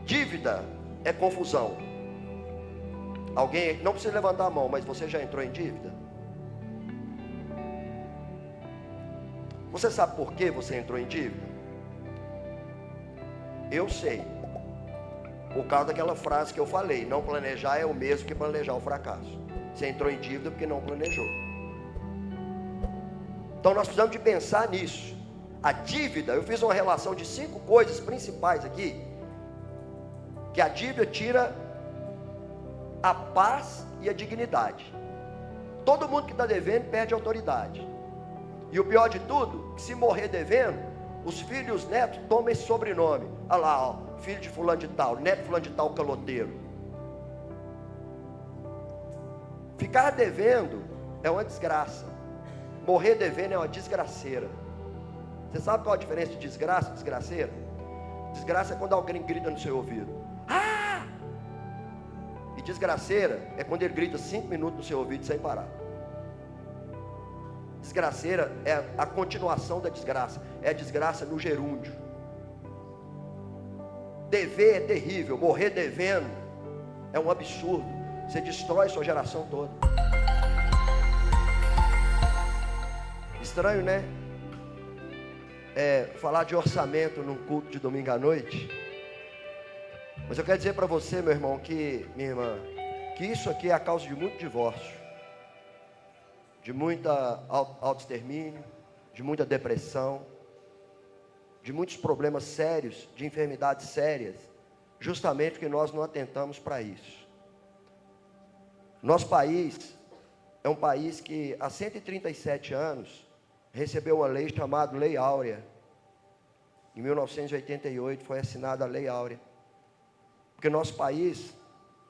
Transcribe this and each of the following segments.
Dívida é confusão. Alguém, não precisa levantar a mão, mas você já entrou em dívida? Você sabe por que você entrou em dívida? Eu sei. Por causa daquela frase que eu falei: não planejar é o mesmo que planejar o fracasso. Você entrou em dívida porque não planejou. Então nós precisamos de pensar nisso. A dívida, eu fiz uma relação de 5 coisas principais aqui, que a dívida tira a paz e a dignidade. Todo mundo que está devendo perde autoridade. E o pior de tudo, que se morrer devendo, os filhos e os netos tomam esse sobrenome. Olha lá, ó, filho de fulano de tal, neto de fulano de tal, caloteiro. Ficar devendo é uma desgraça. Morrer devendo é uma desgraceira. Você sabe qual a diferença de desgraça e desgraceira? Desgraça é quando alguém grita no seu ouvido: ah! E desgraceira é quando ele grita 5 minutos no seu ouvido sem parar. Desgraceira é a continuação da desgraça. É a desgraça no gerúndio. Dever é terrível. Morrer devendo é um absurdo. Você destrói sua geração toda. Estranho, né? Falar de orçamento num culto de domingo à noite. Mas eu quero dizer para você, meu irmão, minha irmã, que isso aqui é a causa de muito divórcio, de muita autoextermínio, de muita depressão, de muitos problemas sérios, de enfermidades sérias, justamente porque nós não atentamos para isso. Nosso país é um país que há 137 anos recebeu uma lei chamada Lei Áurea. Em 1988 foi assinada a Lei Áurea. Porque nosso país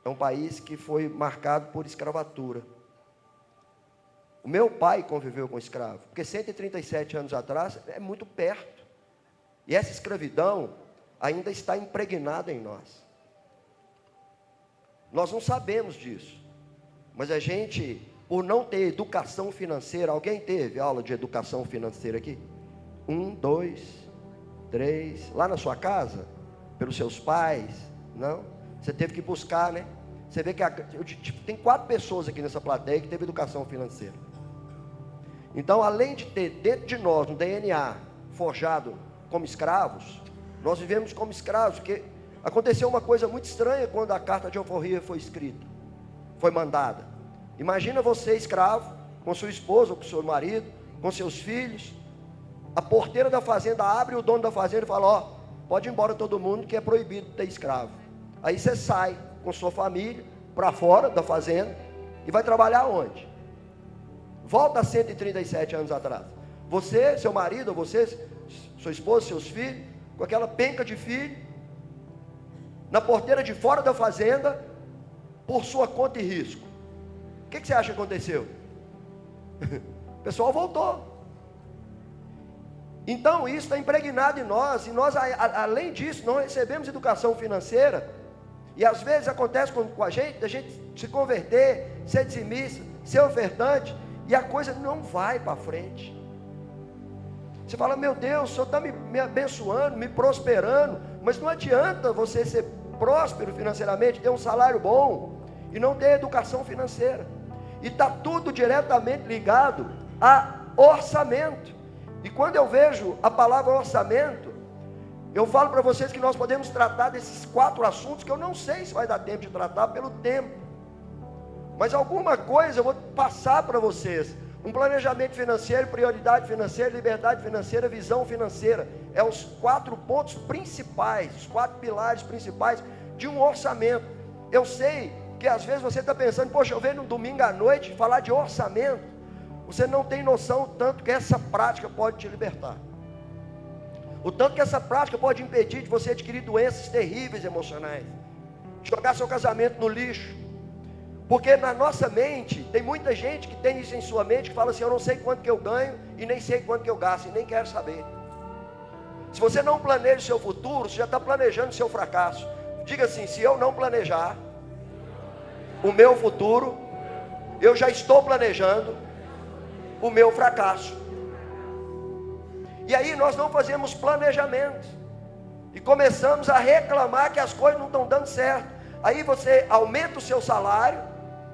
é um país que foi marcado por escravatura. O meu pai conviveu com escravo, porque 137 anos atrás é muito perto. E essa escravidão ainda está impregnada em nós. Nós não sabemos disso. Mas a gente, por não ter educação financeira, alguém teve aula de educação financeira aqui? 1, 2, 3, lá na sua casa? Pelos seus pais? Não? Você teve que buscar, né? Você vê que tem 4 pessoas aqui nessa plateia que teve educação financeira. Então, além de ter dentro de nós um DNA forjado como escravos, nós vivemos como escravos, porque aconteceu uma coisa muito estranha quando a carta de alforria foi escrita, foi mandada. Imagina você escravo, com sua esposa ou com seu marido, com seus filhos, a porteira da fazenda abre e o dono da fazenda fala: ó, pode ir embora todo mundo que é proibido ter escravo. Aí você sai com sua família para fora da fazenda e vai trabalhar onde? Volta a 137 anos atrás. Você, seu marido, você, sua esposa, seus filhos, com aquela penca de filho, na porteira de fora da fazenda, por sua conta e risco. O que você acha que aconteceu? O pessoal voltou. Então isso está impregnado em nós. E nós, além disso, não recebemos educação financeira. E às vezes acontece com a gente, da gente se converter, ser dizimista, ser ofertante, e a coisa não vai para frente. Você fala: meu Deus, o Senhor está me abençoando, me prosperando, mas não adianta você ser próspero financeiramente, ter um salário bom e não ter educação financeira. E está tudo diretamente ligado a orçamento. E quando eu vejo a palavra orçamento, eu falo para vocês que nós podemos tratar desses 4 assuntos, que eu não sei se vai dar tempo de tratar pelo tempo. Mas alguma coisa eu vou passar para vocês. Um planejamento financeiro, prioridade financeira, liberdade financeira, visão financeira. É os 4 pontos principais, os 4 pilares principais de um orçamento. Eu sei que às vezes você está pensando: poxa, eu venho no domingo à noite falar de orçamento. Você não tem noção o tanto que essa prática pode te libertar. O tanto que essa prática pode impedir de você adquirir doenças terríveis emocionais. Jogar seu casamento no lixo. Porque na nossa mente, tem muita gente que tem isso em sua mente, que fala assim: eu não sei quanto que eu ganho e nem sei quanto que eu gasto, e nem quero saber. Se você não planeja o seu futuro, você já está planejando o seu fracasso. Diga assim: se eu não planejar o meu futuro, eu já estou planejando o meu fracasso. E aí nós não fazemos planejamento. E começamos a reclamar que as coisas não estão dando certo. Aí você aumenta o seu salário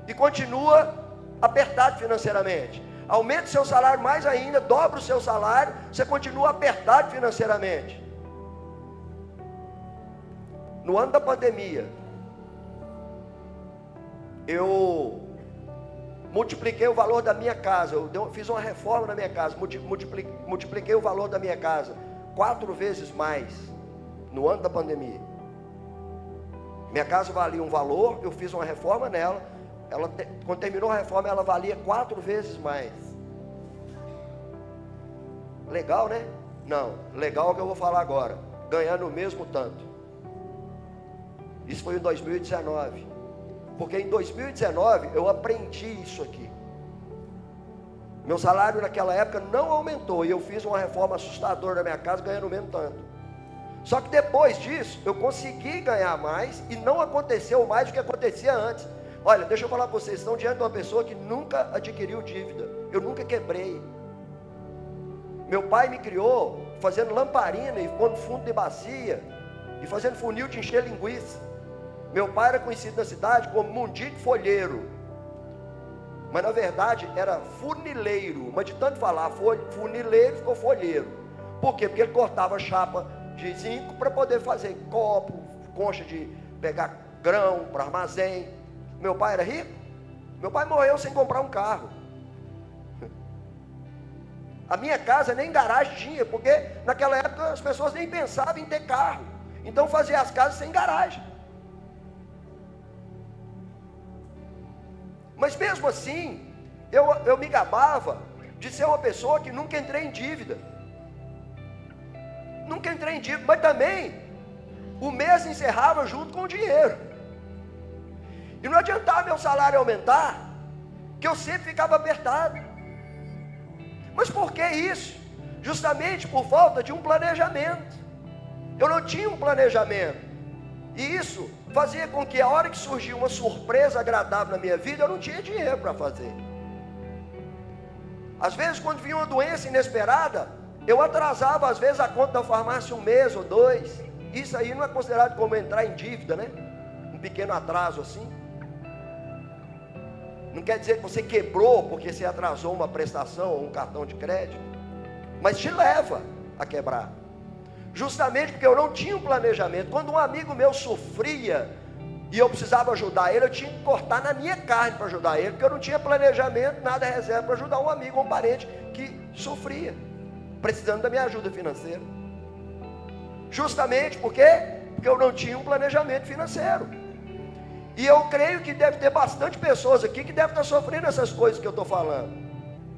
e continua apertado financeiramente. Aumenta o seu salário mais ainda, dobra o seu salário, você continua apertado financeiramente. No ano da pandemia, eu multipliquei o valor da minha casa. Eu fiz uma reforma na minha casa, multipliquei o valor da minha casa 4 vezes mais no ano da pandemia. Minha casa valia um valor, eu fiz uma reforma nela. Quando terminou a reforma, ela valia 4 vezes mais. Legal, né? Não, legal é o que eu vou falar agora. Ganhando o mesmo tanto. Isso foi em 2019. Porque em 2019 eu aprendi isso aqui. Meu salário naquela época não aumentou. E eu fiz uma reforma assustadora na minha casa, ganhando o mesmo tanto. Só que depois disso, eu consegui ganhar mais. E não aconteceu mais do que acontecia antes. Olha, deixa eu falar para vocês, estão diante de uma pessoa que nunca adquiriu dívida. Eu nunca quebrei. Meu pai me criou fazendo lamparina e pondo fundo de bacia e fazendo funil de encher linguiça. Meu pai era conhecido na cidade como mundico folheiro, mas na verdade era funileiro. Mas de tanto falar funileiro, ficou folheiro. Por quê? Porque ele cortava chapa de zinco para poder fazer copo, concha de pegar grão para armazém. Meu pai era rico? Meu pai morreu sem comprar um carro. A minha casa nem garagem tinha, porque naquela época as pessoas nem pensavam em ter carro. Então fazia as casas sem garagem. Mas mesmo assim, eu me gabava de ser uma pessoa que nunca entrei em dívida. Nunca entrei em dívida, mas também o mês encerrava junto com o dinheiro. E não adiantava meu salário aumentar, que eu sempre ficava apertado. Mas por que isso? Justamente por falta de um planejamento. Eu não tinha um planejamento. E isso fazia com que a hora que surgia uma surpresa agradável na minha vida, eu não tinha dinheiro para fazer. Às vezes, quando vinha uma doença inesperada, eu atrasava às vezes a conta da farmácia 1 mês ou 2. Isso aí não é considerado como entrar em dívida, né? Um pequeno atraso assim. Não quer dizer que você quebrou porque você atrasou uma prestação ou um cartão de crédito, mas te leva a quebrar. Justamente porque eu não tinha um planejamento. Quando um amigo meu sofria e eu precisava ajudar ele, eu tinha que cortar na minha carne para ajudar ele, porque eu não tinha planejamento, nada reserva para ajudar um amigo ou um parente que sofria, precisando da minha ajuda financeira. Justamente porque eu não tinha um planejamento financeiro. E eu creio que deve ter bastante pessoas aqui que devem estar sofrendo essas coisas que eu estou falando.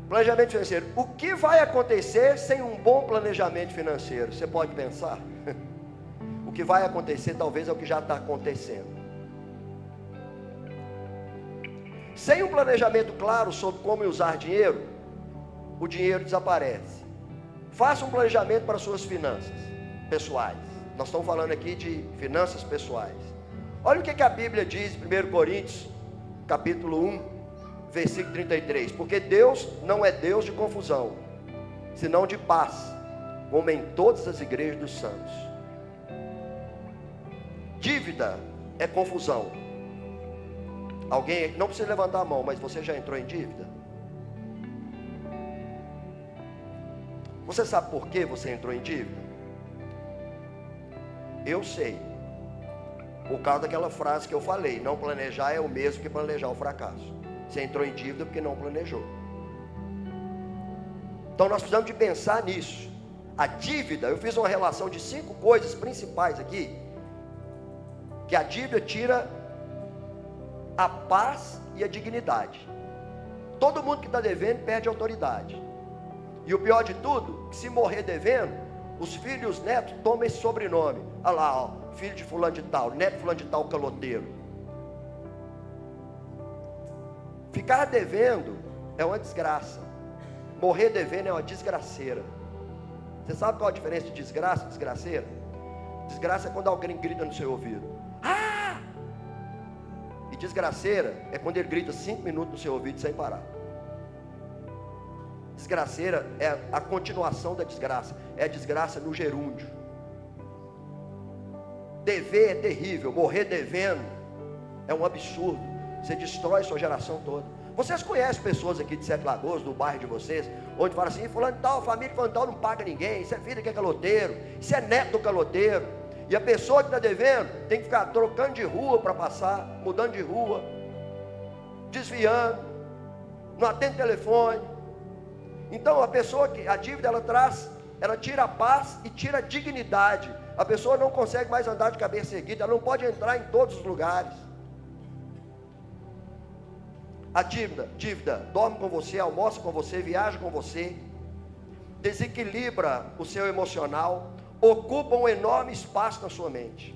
Planejamento financeiro. O que vai acontecer sem um bom planejamento financeiro? Você pode pensar? O que vai acontecer talvez é o que já está acontecendo. Sem um planejamento claro sobre como usar dinheiro, o dinheiro desaparece. Faça um planejamento para suas finanças pessoais. Nós estamos falando aqui de finanças pessoais. Olha o que a Bíblia diz em 1 Coríntios, capítulo 1, versículo 33. Porque Deus não é Deus de confusão, senão de paz, como em todas as igrejas dos santos. Dívida é confusão. Alguém, não precisa levantar a mão, mas você já entrou em dívida? Você sabe por que você entrou em dívida? Eu sei. Por causa daquela frase que eu falei: não planejar é o mesmo que planejar o fracasso. Você entrou em dívida porque não planejou. Então nós precisamos de pensar nisso. A dívida, eu fiz uma relação de 5 coisas principais aqui, que a dívida tira a paz e a dignidade. Todo mundo que está devendo perde autoridade. E o pior de tudo, que se morrer devendo, os filhos e os netos tomam esse sobrenome. Olha lá, ó, filho de fulano de tal, neto de fulano de tal, caloteiro. Ficar devendo é uma desgraça. Morrer devendo é uma desgraceira. Você sabe qual a diferença de desgraça e desgraceira? Desgraça é quando alguém grita no seu ouvido: ah! E desgraceira é quando ele grita 5 minutos no seu ouvido sem parar. Desgraceira é a continuação da desgraça. É a desgraça no gerúndio. Dever é terrível, morrer devendo é um absurdo. Você destrói sua geração toda. Vocês conhecem pessoas aqui de Sete Lagoas, do bairro de vocês, onde fala assim, fulano tal, família fulano tal não paga ninguém, isso é filho que é caloteiro, isso é neto do caloteiro. E a pessoa que está devendo tem que ficar trocando de rua para passar, mudando de rua, desviando, não atende telefone. Então a pessoa que a dívida ela tira a paz e tira a dignidade. A pessoa não consegue mais andar de cabeça erguida, ela não pode entrar em todos os lugares. A dívida dorme com você, almoça com você, viaja com você, desequilibra o seu emocional, ocupa um enorme espaço na sua mente.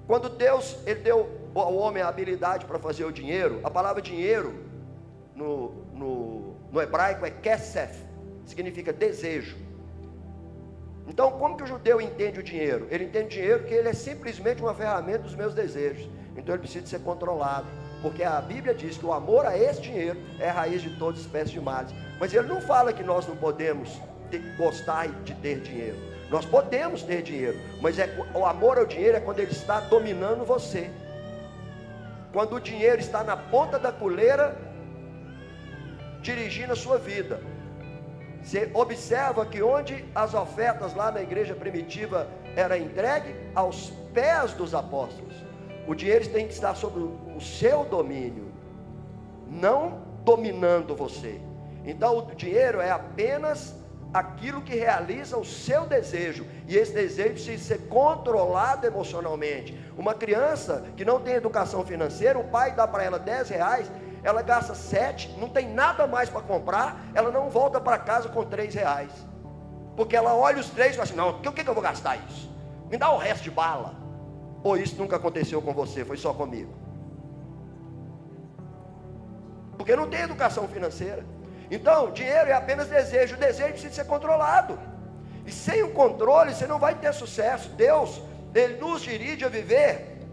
Quando Deus ele deu ao homem a habilidade para fazer o dinheiro, a palavra dinheiro no hebraico é kesef, significa desejo. Então, como que o judeu entende o dinheiro? Ele entende o dinheiro que ele é simplesmente uma ferramenta dos meus desejos. Então ele precisa ser controlado, porque a Bíblia diz que o amor a esse dinheiro é a raiz de toda espécie de males. Mas ele não fala que nós não podemos gostar de ter dinheiro. Nós podemos ter dinheiro, mas o amor ao dinheiro é quando ele está dominando você. Quando o dinheiro está na ponta da coleira, dirigindo a sua vida. Você observa que onde as ofertas lá na igreja primitiva eram entregues aos pés dos apóstolos. O dinheiro tem que estar sob o seu domínio, não dominando você. Então o dinheiro é apenas aquilo que realiza o seu desejo, e esse desejo precisa ser controlado emocionalmente. Uma criança que não tem educação financeira, o pai dá para ela 10 reais, ela gasta 7, não tem nada mais para comprar, ela não volta para casa com 3 reais, porque ela olha os 3 e fala assim, não, o que eu vou gastar isso? Me dá o resto de bala. Ou isso nunca aconteceu com você, foi só comigo? Porque não tem educação financeira. Então, dinheiro é apenas desejo, o desejo precisa ser controlado, e sem o controle você não vai ter sucesso. Deus, Ele nos dirige a viver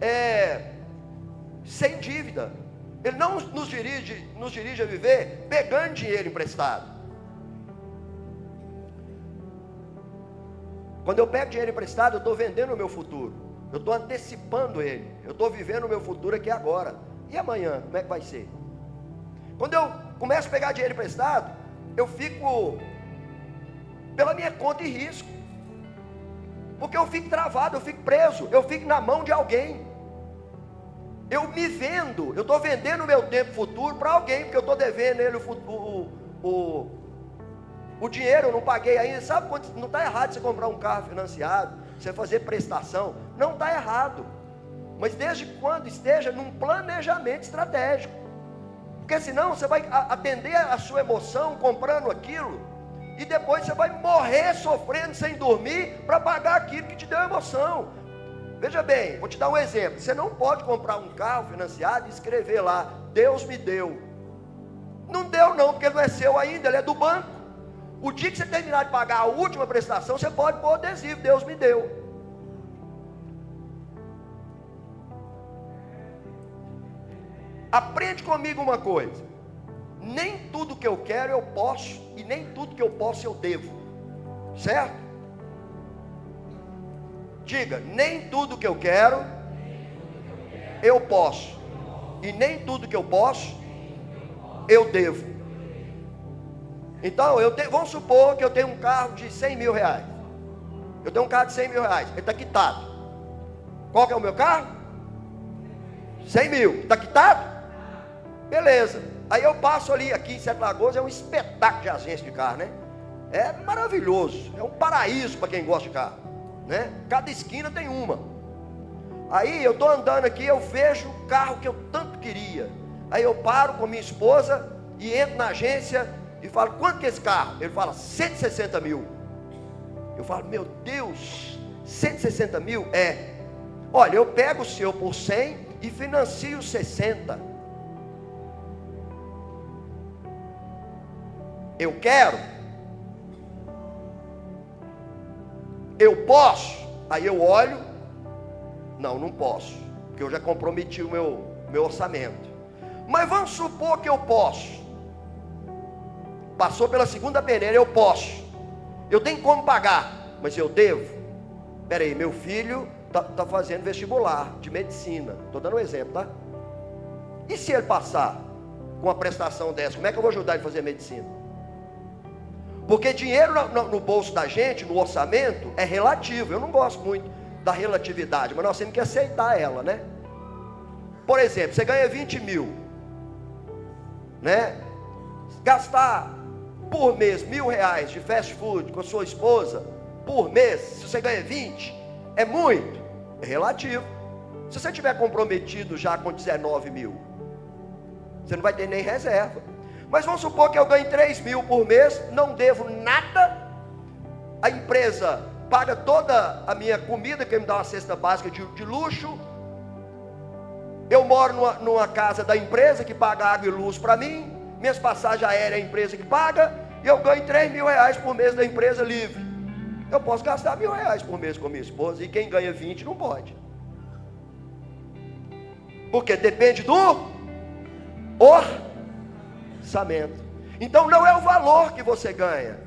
sem dívida. Ele não nos dirige a viver pegando dinheiro emprestado. Quando eu pego dinheiro emprestado, eu estou vendendo o meu futuro, eu estou antecipando ele, eu estou vivendo o meu futuro aqui agora. E amanhã, como é que vai ser? Quando eu começo a pegar dinheiro emprestado, eu fico pela minha conta e risco, porque eu fico travado, eu fico preso, eu fico na mão de alguém. Eu me vendo, eu estou vendendo o meu tempo futuro para alguém, porque eu estou devendo ele o dinheiro, eu não paguei ainda. Sabe quando não está errado você comprar um carro financiado, você fazer prestação, não está errado, mas desde quando esteja num planejamento estratégico, porque senão você vai atender a sua emoção comprando aquilo, e depois você vai morrer sofrendo sem dormir para pagar aquilo que te deu emoção. Veja bem, vou te dar um exemplo. Você não pode comprar um carro financiado e escrever lá, Deus me deu. Não deu não, porque ele não é seu ainda, ele é do banco. O dia que você terminar de pagar a última prestação, você pode pôr adesivo, Deus me deu. Aprende comigo uma coisa: nem tudo que eu quero eu posso, e nem tudo que eu posso eu devo. Certo? Diga, nem tudo que eu quero eu posso, e nem tudo que eu posso eu devo. Então, vamos supor que eu tenho um carro de 100 mil reais. Eu tenho um carro de 100 mil reais, ele está quitado. Qual que é o meu carro? 100 mil, está quitado? Beleza. Aí eu passo ali, aqui em Sete Lagoas é um espetáculo de agência de carro, né? É maravilhoso, é um paraíso para quem gosta de carro, né? Cada esquina tem uma. Aí eu estou andando aqui, eu vejo o carro que eu tanto queria. Aí eu paro com minha esposa e entro na agência e falo, quanto que é esse carro? Ele fala, 160 mil. Eu falo, meu Deus, 160 mil? É. Olha, eu pego o seu por 100 e financio 60. Eu quero? Eu posso? Aí eu olho, não posso, porque eu já comprometi o meu orçamento. Mas vamos supor que eu posso. Passou pela segunda peneira, eu posso. Eu tenho como pagar, mas eu devo. Espera aí, meu filho tá fazendo vestibular de medicina. Estou dando um exemplo, tá? E se ele passar com uma prestação dessa, como é que eu vou ajudar ele a fazer medicina? Porque dinheiro no bolso da gente, no orçamento, é relativo. Eu não gosto muito da relatividade, mas nós temos que aceitar ela, né? Por exemplo, você ganha 20 mil, né? Gastar por mês R$1.000 de fast food com a sua esposa, por mês, se você ganha 20, é muito, é relativo. Se você estiver comprometido já com 19 mil, você não vai ter nem reserva. Mas vamos supor que eu ganhe 3 mil por mês, não devo nada, a empresa paga toda a minha comida, que me dá uma cesta básica de luxo, eu moro numa casa da empresa que paga água e luz para mim, minhas passagens aéreas é a empresa que paga, e eu ganho R$3.000 por mês da empresa livre. Eu posso gastar R$1.000 por mês com minha esposa, e quem ganha 20 não pode. Porque depende do orçamento. Então não é o valor que você ganha,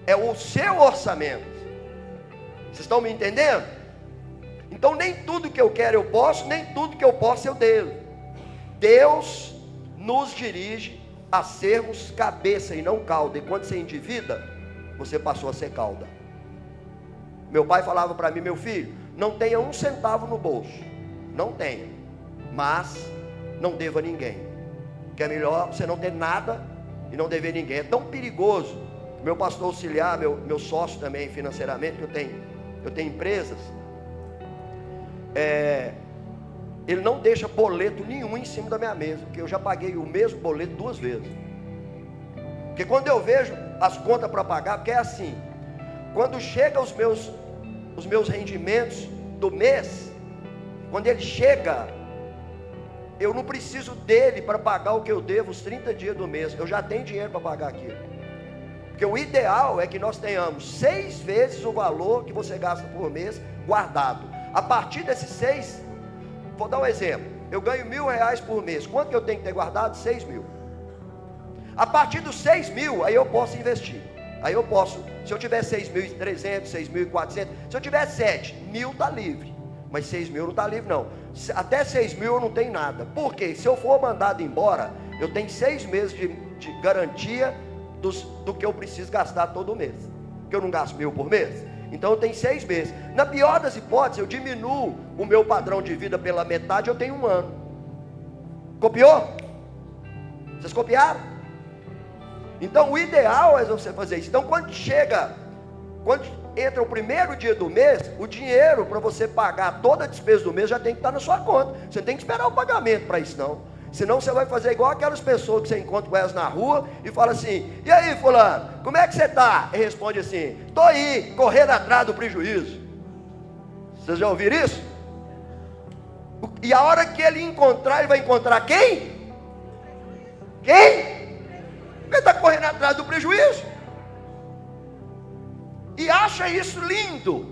é o seu orçamento. Vocês estão me entendendo? Então nem tudo que eu quero eu posso, nem tudo que eu posso eu devo. Deus nos dirige a sermos cabeça e não cauda. E quando você endivida, você passou a ser cauda. Meu pai falava para mim: meu filho, não tenha um centavo no bolso, não tenha, mas não deva a ninguém, que é melhor você não ter nada e não dever a ninguém. É tão perigoso. Meu pastor auxiliar, meu sócio também financeiramente, que eu tenho empresas, ele não deixa boleto nenhum em cima da minha mesa, porque eu já paguei o mesmo boleto 2 vezes. Porque quando eu vejo as contas para pagar, porque é assim, quando chega os meus rendimentos do mês, quando ele chega, eu não preciso dele para pagar o que eu devo os 30 dias do mês, eu já tenho dinheiro para pagar aquilo. Porque o ideal é que nós tenhamos 6 vezes o valor que você gasta por mês guardado. A partir desses 6, vou dar um exemplo, eu ganho R$1.000 por mês, quanto que eu tenho que ter guardado? 6 mil. A partir dos 6 mil, aí eu posso investir. Aí eu posso, se eu tiver 6.300, 6.400, se eu tiver 7, 1.000 está livre. Mas 6 mil não está livre não. Até 6 mil eu não tenho nada. Por quê? Se eu for mandado embora, eu tenho 6 meses de garantia do que eu preciso gastar todo mês. Porque eu não gasto 1.000 por mês. Então eu tenho 6 meses. Na pior das hipóteses, eu diminuo o meu padrão de vida pela metade, eu tenho 1 ano. Copiou? Vocês copiaram? Então o ideal é você fazer isso. Então quando entra o primeiro dia do mês, o dinheiro para você pagar toda a despesa do mês já tem que estar na sua conta. Você tem que esperar o pagamento para isso não. Senão você vai fazer igual aquelas pessoas que você encontra com elas na rua e fala assim: e aí fulano, como é que você está? E responde assim: estou aí, correndo atrás do prejuízo. Vocês já ouviram isso? E a hora que ele encontrar, ele vai encontrar quem? Quem? Porque está correndo atrás do prejuízo. E acha isso lindo,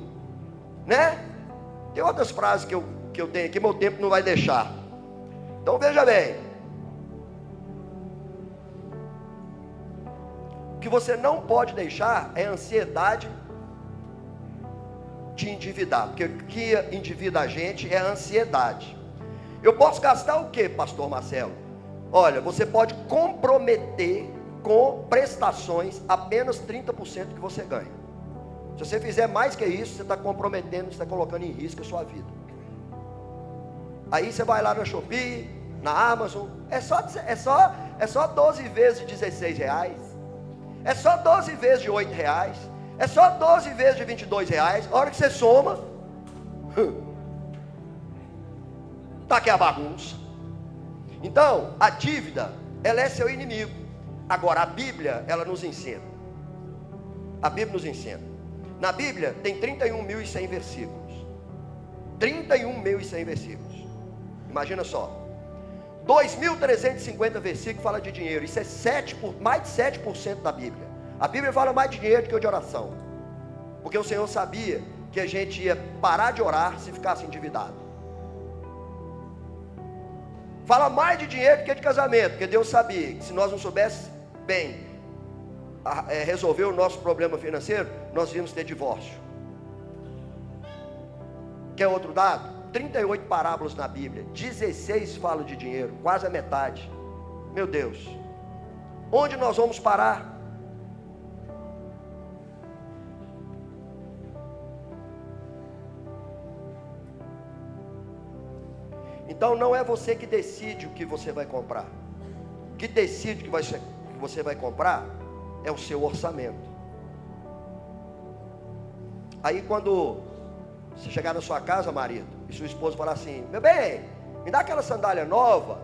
né? Tem outras frases que eu tenho aqui, meu tempo não vai deixar. Então veja bem, o que você não pode deixar é a ansiedade de endividar, porque o que endivida a gente é a ansiedade. Eu posso gastar o que, pastor Marcelo? Olha, você pode comprometer com prestações apenas 30% que você ganha. Se você fizer mais que isso, você está comprometendo, você está colocando em risco a sua vida. Aí você vai lá na Shopee, na Amazon, é só 12 vezes de R$16, é só 12 vezes de R$8, é só 12 vezes de R$22, a hora que você soma, está aqui a bagunça. Então, a dívida, ela é seu inimigo. Agora, a Bíblia, ela nos ensina. A Bíblia nos ensina. Na Bíblia, tem 31.100 versículos. 31.100 versículos. Imagina só. 2.350 versículos fala de dinheiro. Isso é mais de 7% da Bíblia. A Bíblia fala mais de dinheiro do que de oração. Porque o Senhor sabia que a gente ia parar de orar se ficasse endividado. Fala mais de dinheiro do que de casamento, porque Deus sabia que se nós não soubéssemos bem resolver o nosso problema financeiro, nós íamos ter divórcio. Quer outro dado? 38 parábolas na Bíblia, 16 falam de dinheiro, quase a metade. Meu Deus, onde nós vamos parar? Então não é você que decide o que você vai comprar. O que decide o que você vai comprar é o seu orçamento. Aí quando você chegar na sua casa, marido, e sua esposa falar assim: meu bem, me dá aquela sandália nova.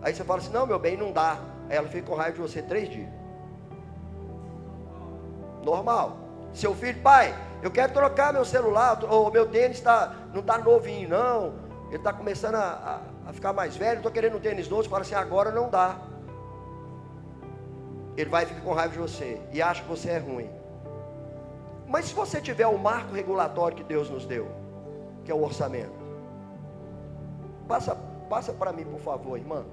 Aí você fala assim: não, meu bem, não dá. Aí ela fica com raiva de você 3 dias. Normal. Seu filho: pai, eu quero trocar meu celular, ou meu tênis não está novinho não, ele está começando a ficar mais velho, estou querendo um tênis novo. Você fala assim: agora não dá. Ele vai ficar com raiva de você e acha que você é ruim. Mas se você tiver o marco regulatório que Deus nos deu, que é o orçamento, passa para mim, por favor, irmã.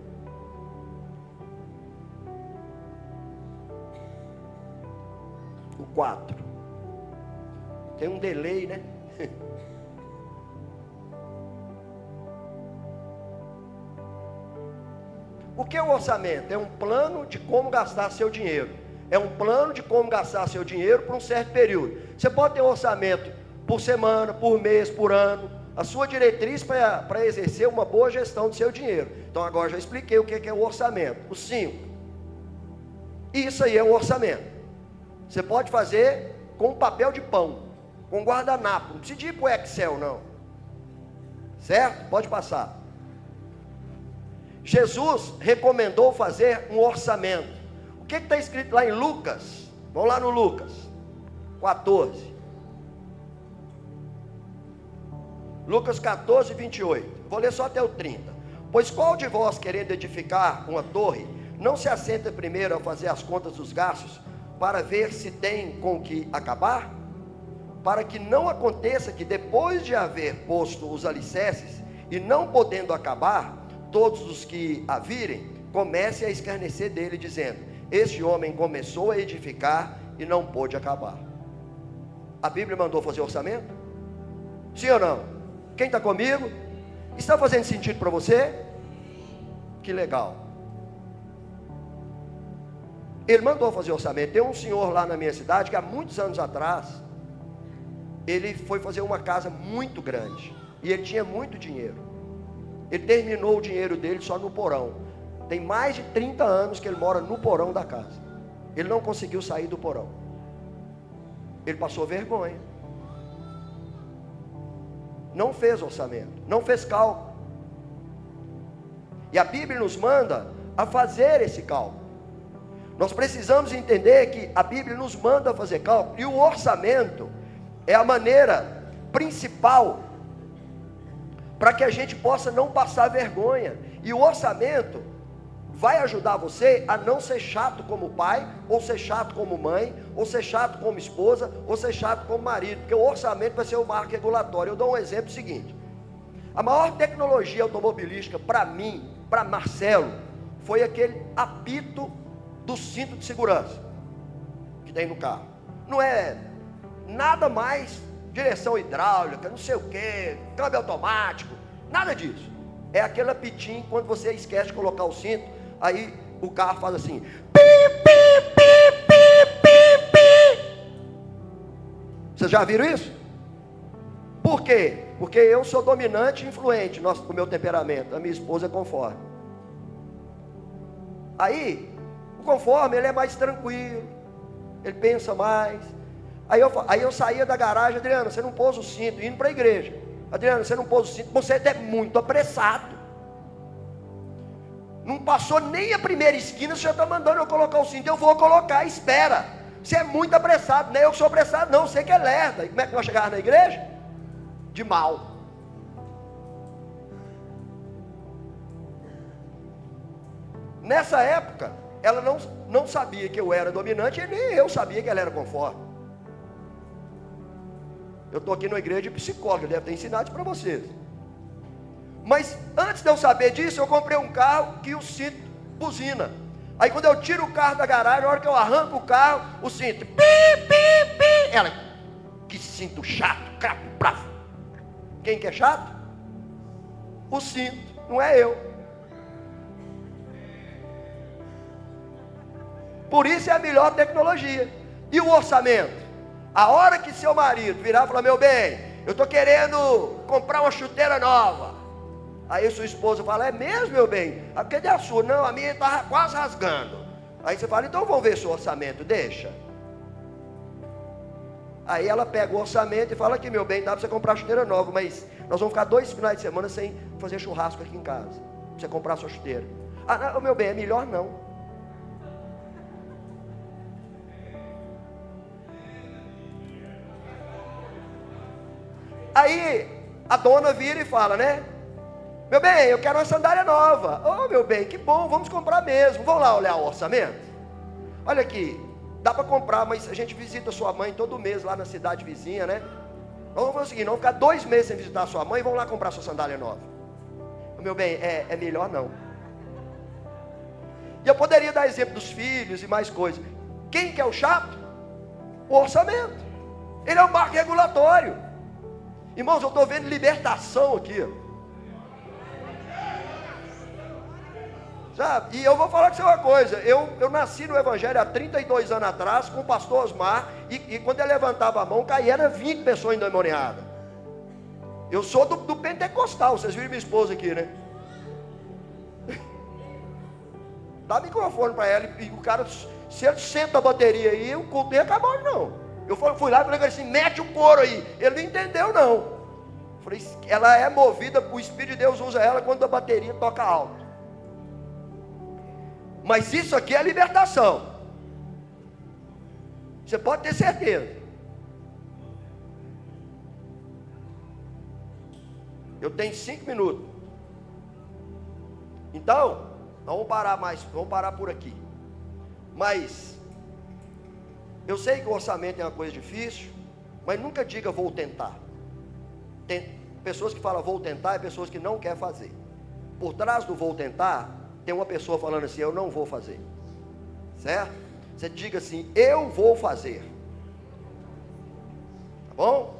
O 4. Tem um delay, né? O que é o orçamento? É um plano de como gastar seu dinheiro. É um plano de como gastar seu dinheiro por um certo período. Você pode ter um orçamento por semana, por mês, por ano. A sua diretriz para exercer uma boa gestão do seu dinheiro. Então agora já expliquei o que é o orçamento. O 5. Isso aí é um orçamento. Você pode fazer com papel de pão, com guardanapo. Não precisa ir para o Excel não. Certo? Pode passar. Jesus recomendou fazer um orçamento. O que está escrito lá em Lucas? Vamos lá no Lucas 14. Lucas 14, 28. Vou ler só até o 30. Pois qual de vós, querendo edificar uma torre, não se assenta primeiro a fazer as contas dos gastos, para ver se tem com que acabar? Para que não aconteça que depois de haver posto os alicerces, e não podendo acabar, todos os que a virem, comecem a escarnecer dele, dizendo: este homem começou a edificar e não pôde acabar. A Bíblia mandou fazer orçamento? Sim ou não? Quem está comigo? Está fazendo sentido para você? Que legal. Ele mandou fazer orçamento. Tem um senhor lá na minha cidade que há muitos anos atrás, ele foi fazer uma casa muito grande, e ele tinha muito dinheiro. Ele terminou o dinheiro dele só no porão. Tem mais de 30 anos que ele mora no porão da casa. Ele não conseguiu sair do porão. Ele passou vergonha. Não fez orçamento, não fez cálculo. E a Bíblia nos manda a fazer esse cálculo. Nós precisamos entender que a Bíblia nos manda a fazer cálculo. E o orçamento é a maneira principal para que a gente possa não passar vergonha. E o orçamento vai ajudar você a não ser chato como pai, ou ser chato como mãe, ou ser chato como esposa, ou ser chato como marido, porque o orçamento vai ser o marco regulatório. Eu dou um exemplo seguinte: a maior tecnologia automobilística para mim, para Marcelo, foi aquele apito do cinto de segurança que tem no carro. Não é nada mais direção hidráulica, não sei o que, câmbio automático, nada disso. É aquele apitinho quando você esquece de colocar o cinto. Aí o carro faz assim: pi, pi, pi, pi, pi, pi. Vocês já viram isso? Por quê? Porque eu sou dominante e influente no meu temperamento. A minha esposa é conforme. Aí, o conforme, ele é mais tranquilo, ele pensa mais. Aí eu saía da garagem: Adriana, você não pôs o cinto, indo para a igreja. Adriana, você não pôs o cinto, você é muito apressado. Não passou nem a primeira esquina, você já está mandando eu colocar o cinto. Eu vou colocar, espera. Você é muito apressado. Nem eu que sou apressado não, você que é lerda. E como é que nós chegamos na igreja? De mal. Nessa época, ela não sabia que eu era dominante, e nem eu sabia que ela era conforme. Eu estou aqui na igreja de psicólogo, deve ter ensinado para vocês. Mas antes de eu saber disso, eu comprei um carro que o cinto buzina. Aí quando eu tiro o carro da garagem, na hora que eu arranco o carro, o cinto, pi, pi, pi. Ela, que cinto chato, crapo, bravo. Quem que é chato? O cinto, não é eu. Por isso é a melhor tecnologia. E o orçamento? A hora que seu marido virar e falar: meu bem, eu estou querendo comprar uma chuteira nova. Aí sua esposa fala: é mesmo, meu bem? Cadê a sua? Não, a minha está quase rasgando. Aí você fala: então vamos ver seu orçamento, deixa. Aí ela pega o orçamento e fala: aqui, meu bem, dá para você comprar chuteira nova, mas nós vamos ficar 2 finais de semana sem fazer churrasco aqui em casa, para você comprar a sua chuteira. Ah, não, meu bem, é melhor não. Aí a dona vira e fala, né? Meu bem, eu quero uma sandália nova. Oh, meu bem, que bom, vamos comprar mesmo. Vamos lá olhar o orçamento? Olha aqui, dá para comprar, mas a gente visita sua mãe todo mês lá na cidade vizinha, né? Vamos fazer o seguinte, vamos ficar 2 meses sem visitar a sua mãe e vamos lá comprar sua sandália nova. Meu bem, é melhor não. E eu poderia dar exemplo dos filhos e mais coisas. Quem que é o chato? O orçamento. Ele é o marco regulatório. Irmãos, eu estou vendo libertação aqui. Sabe? E eu vou falar com você uma coisa. Eu nasci no Evangelho há 32 anos atrás com o pastor Osmar. E quando ele levantava a mão, caía, era 20 pessoas endemoniadas. Eu sou do pentecostal. Vocês viram minha esposa aqui, né? Dá microfone para ela. E o cara, se ele senta a bateria aí, o culto nem acabou, não. Eu fui lá e falei assim: mete o couro aí. Ele não entendeu, não. Falei: ela é movida, o Espírito de Deus usa ela quando a bateria toca alto. Mas isso aqui é libertação. Você pode ter certeza. Eu tenho 5 minutos. Então, vamos parar por aqui. Mas eu sei que o orçamento é uma coisa difícil, mas nunca diga vou tentar. Tem pessoas que falam vou tentar e pessoas que não querem fazer. Por trás do vou tentar, tem uma pessoa falando assim: eu não vou fazer. Certo? Você diga assim: eu vou fazer. Tá bom?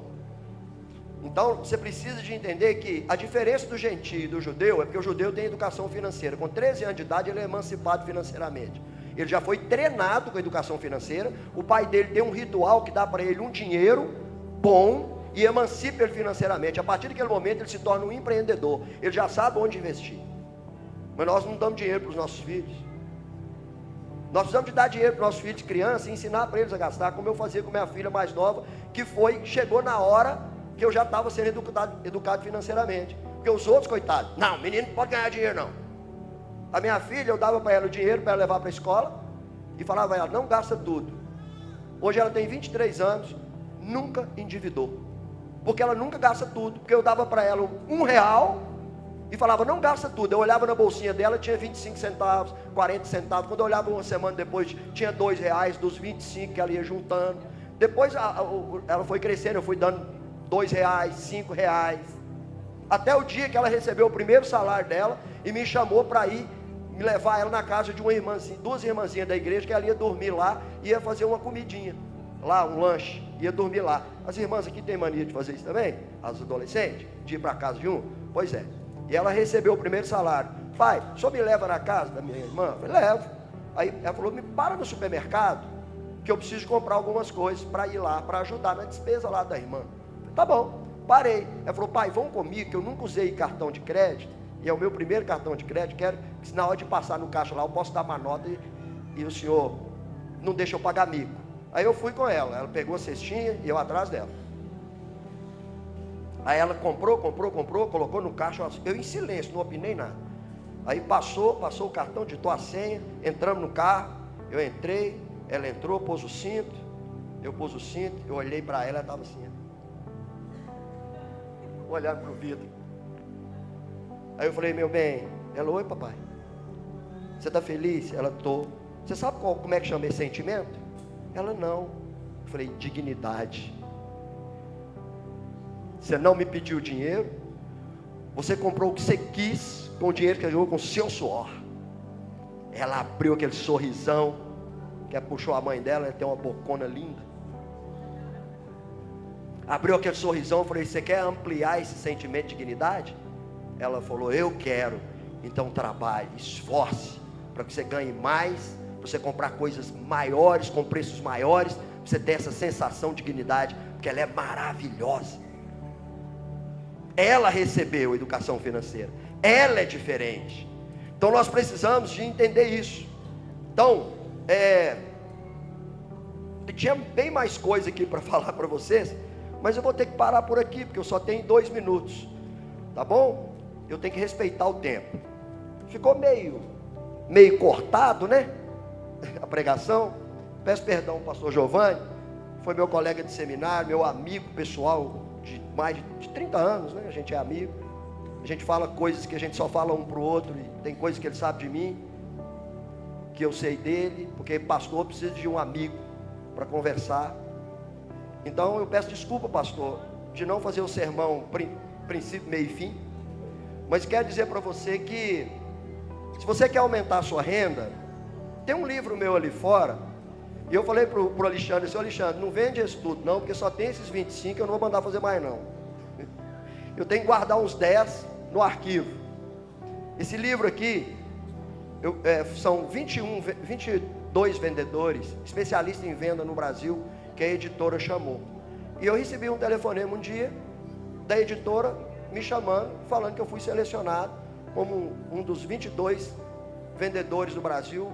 Então você precisa de entender que a diferença do gentio e do judeu é porque o judeu tem educação financeira. Com 13 anos de idade ele é emancipado financeiramente. Ele já foi treinado com a educação financeira. O pai dele tem um ritual que dá para ele um dinheiro bom e emancipa ele financeiramente. A partir daquele momento ele se torna um empreendedor. Ele já sabe onde investir. Mas nós não damos dinheiro para os nossos filhos. Nós precisamos de dar dinheiro para os nossos filhos, crianças, e ensinar para eles a gastar, como eu fazia com minha filha mais nova, que chegou na hora que eu já estava sendo educado financeiramente. Porque os outros, coitados, não, menino não pode ganhar dinheiro não. A minha filha, eu dava para ela o dinheiro para ela levar para a escola e falava a ela: não gasta tudo. Hoje ela tem 23 anos, nunca endividou, porque ela nunca gasta tudo, porque eu dava para ela R$1 e falava: não gasta tudo. Eu olhava na bolsinha dela, tinha 25 centavos, 40 centavos. Quando eu olhava uma semana depois, tinha R$2 dos 25 que ela ia juntando. Depois ela foi crescendo, eu fui dando R$2, R$5, até o dia que ela recebeu o primeiro salário dela e me chamou para ir me levar ela na casa de uma irmãzinha, 2 irmãzinhas da igreja, que ela ia dormir lá, ia fazer uma comidinha lá, um lanche, ia dormir lá. As irmãs aqui têm mania de fazer isso também? As adolescentes, de ir para casa de um? Pois é. E ela recebeu o primeiro salário. Pai, o senhor me leva na casa da minha irmã? Eu falei: levo. Aí ela falou: me para no supermercado, que eu preciso comprar algumas coisas para ir lá, para ajudar na despesa lá da irmã. Eu falei: tá bom, parei. Ela falou: pai, vão comigo, que eu nunca usei cartão de crédito, e é o meu primeiro cartão de crédito, quero que na hora de passar no caixa lá, eu posso dar uma nota e o senhor não deixa eu pagar mico. Aí eu fui com ela pegou a cestinha e eu atrás dela. Aí ela comprou, colocou no caixa, eu em silêncio, não opinei nada. Aí passou o cartão, ditou a senha, entramos no carro, eu entrei, ela entrou, pôs o cinto, eu pus o cinto, eu olhei para ela estava assim, olhando para o vidro. Aí eu falei: meu bem. Ela: oi papai, você está feliz? Ela: tô. Você sabe como é que chama esse sentimento? Ela: não. Eu falei: dignidade. Você não me pediu dinheiro, você comprou o que você quis com o dinheiro que ganhou com o seu suor. Ela abriu aquele sorrisão, que puxou a mãe dela, ela tem uma bocona linda. Abriu aquele sorrisão, eu falei, você quer ampliar esse sentimento de dignidade? Ela falou, eu quero. Então trabalhe, esforce, para que você ganhe mais, para você comprar coisas maiores, com preços maiores, para você ter essa sensação de dignidade, porque ela é maravilhosa. Ela recebeu educação financeira, ela é diferente. Então nós precisamos de entender isso. Então, tinha bem mais coisa aqui para falar para vocês, mas eu vou ter que parar por aqui, porque eu só tenho 2 minutos, tá bom? Eu tenho que respeitar o tempo. Ficou meio cortado, né? A pregação. Peço perdão ao pastor Giovanni, foi meu colega de seminário, meu amigo pessoal de mais de 30 anos, né? A gente é amigo, a gente fala coisas que a gente só fala um para o outro, e tem coisas que ele sabe de mim, que eu sei dele, porque pastor precisa de um amigo para conversar. Então eu peço desculpa, pastor, de não fazer o sermão princípio, meio e fim, mas quero dizer para você que, se você quer aumentar a sua renda, tem um livro meu ali fora, e eu falei para o Alexandre, seu Alexandre, não vende esse tudo não, porque só tem esses 25, eu não vou mandar fazer mais não, eu tenho que guardar uns 10 no arquivo. Esse livro aqui, são 22 vendedores, especialistas em venda no Brasil, que a editora chamou, e eu recebi um telefonema um dia, da editora, me chamando, falando que eu fui selecionado, como um dos 22 vendedores do Brasil,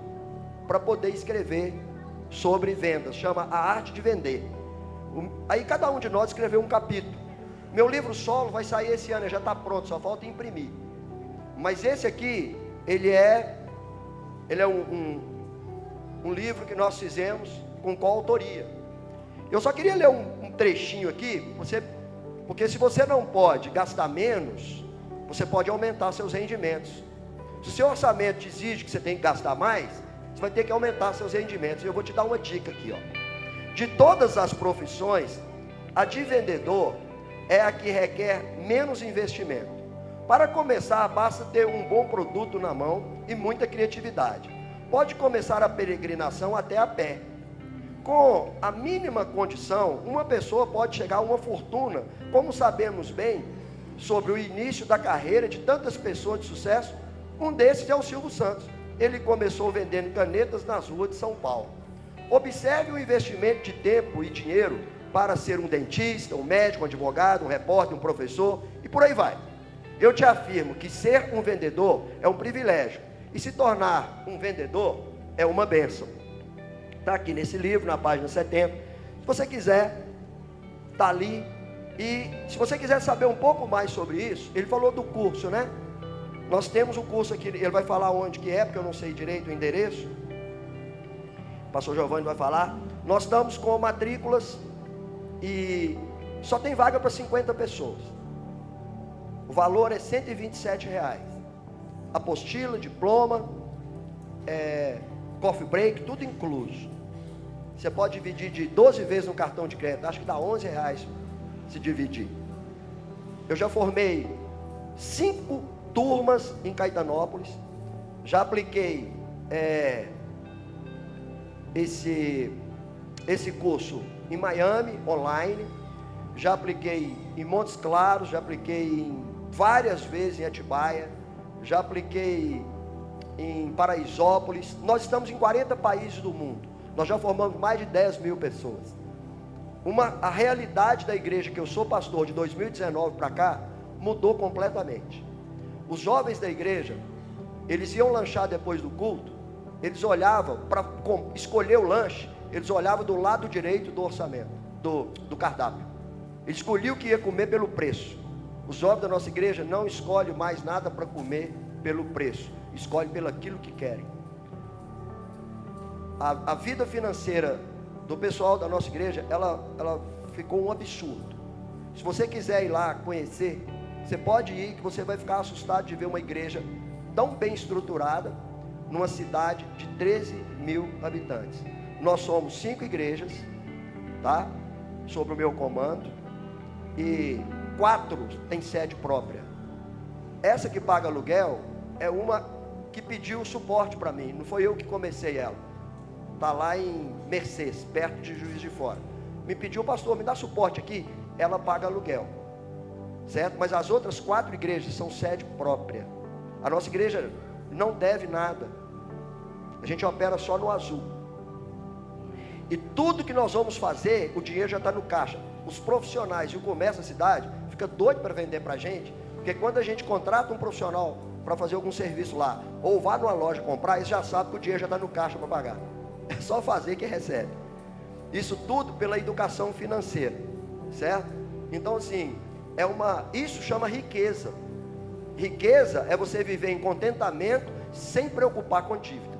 para poder escrever sobre vendas, chama A Arte de Vender. Aí cada um de nós escreveu um capítulo. Meu livro solo vai sair esse ano, já está pronto, só falta imprimir. Mas esse aqui, ele é um livro que nós fizemos com coautoria. Eu só queria ler um trechinho aqui, porque se você não pode gastar menos, você pode aumentar seus rendimentos. Se o seu orçamento exige que você tem que gastar mais, você vai ter que aumentar seus rendimentos. Eu vou te dar uma dica aqui, ó. De todas as profissões, a de vendedor é a que requer menos investimento. Para começar, basta ter um bom produto na mão e muita criatividade. Pode começar a peregrinação até a pé. Com a mínima condição, uma pessoa pode chegar a uma fortuna, como sabemos bem sobre o início da carreira de tantas pessoas de sucesso. Um desses é o Silvio Santos. Ele começou vendendo canetas nas ruas de São Paulo. Observe o investimento de tempo e dinheiro para ser um dentista, um médico, um advogado, um repórter, um professor e por aí vai. Eu te afirmo que ser um vendedor é um privilégio e se tornar um vendedor é uma bênção. Está aqui nesse livro, na página 70. Se você quiser, está ali. E se você quiser saber um pouco mais sobre isso, ele falou do curso, né? Nós temos um curso aqui, ele vai falar onde que é, porque eu não sei direito o endereço. O pastor Giovanni vai falar. Nós estamos com matrículas e só tem vaga para 50 pessoas. O valor é R$ 127. Apostila, diploma, coffee break, tudo incluso. Você pode dividir de 12 vezes no cartão de crédito, acho que dá R$ 11 se dividir. Eu já formei 5 turmas em Caetanópolis, já apliquei esse curso em Miami, online, já apliquei em Montes Claros, já apliquei várias vezes em Atibaia, já apliquei em Paraisópolis. Nós estamos em 40 países do mundo, nós já formamos mais de 10 mil pessoas. A realidade da igreja que eu sou pastor de 2019 para cá, mudou completamente. Os jovens da igreja, eles iam lanchar depois do culto, eles olhavam, para escolher o lanche, eles olhavam do lado direito do orçamento, do cardápio. Eles escolhiam o que ia comer pelo preço. Os jovens da nossa igreja não escolhem mais nada para comer pelo preço, escolhem pelo aquilo que querem. A vida financeira do pessoal da nossa igreja, ela ficou um absurdo. Se você quiser ir lá conhecer, você pode ir, que você vai ficar assustado de ver uma igreja tão bem estruturada, numa cidade de 13 mil habitantes. Nós somos 5 igrejas, tá? Sob o meu comando, e 4 têm sede própria. Essa que paga aluguel é uma que pediu suporte para mim, não foi eu que comecei ela. Está lá em Mercês, perto de Juiz de Fora. Me pediu, pastor, me dá suporte aqui. ela paga aluguel, certo? Mas as outras 4 igrejas são sede própria. A nossa igreja não deve nada, a gente opera só no azul. E tudo que nós vamos fazer, o dinheiro já está no caixa. Os profissionais e o comércio da cidade fica doido para vender para a gente, porque quando a gente contrata um profissional para fazer algum serviço lá, ou vá numa loja comprar, eles já sabem que o dinheiro já está no caixa para pagar. É só fazer que recebe. Isso tudo pela educação financeira, certo? Então assim, isso chama riqueza. Riqueza é você viver em contentamento sem preocupar com dívida.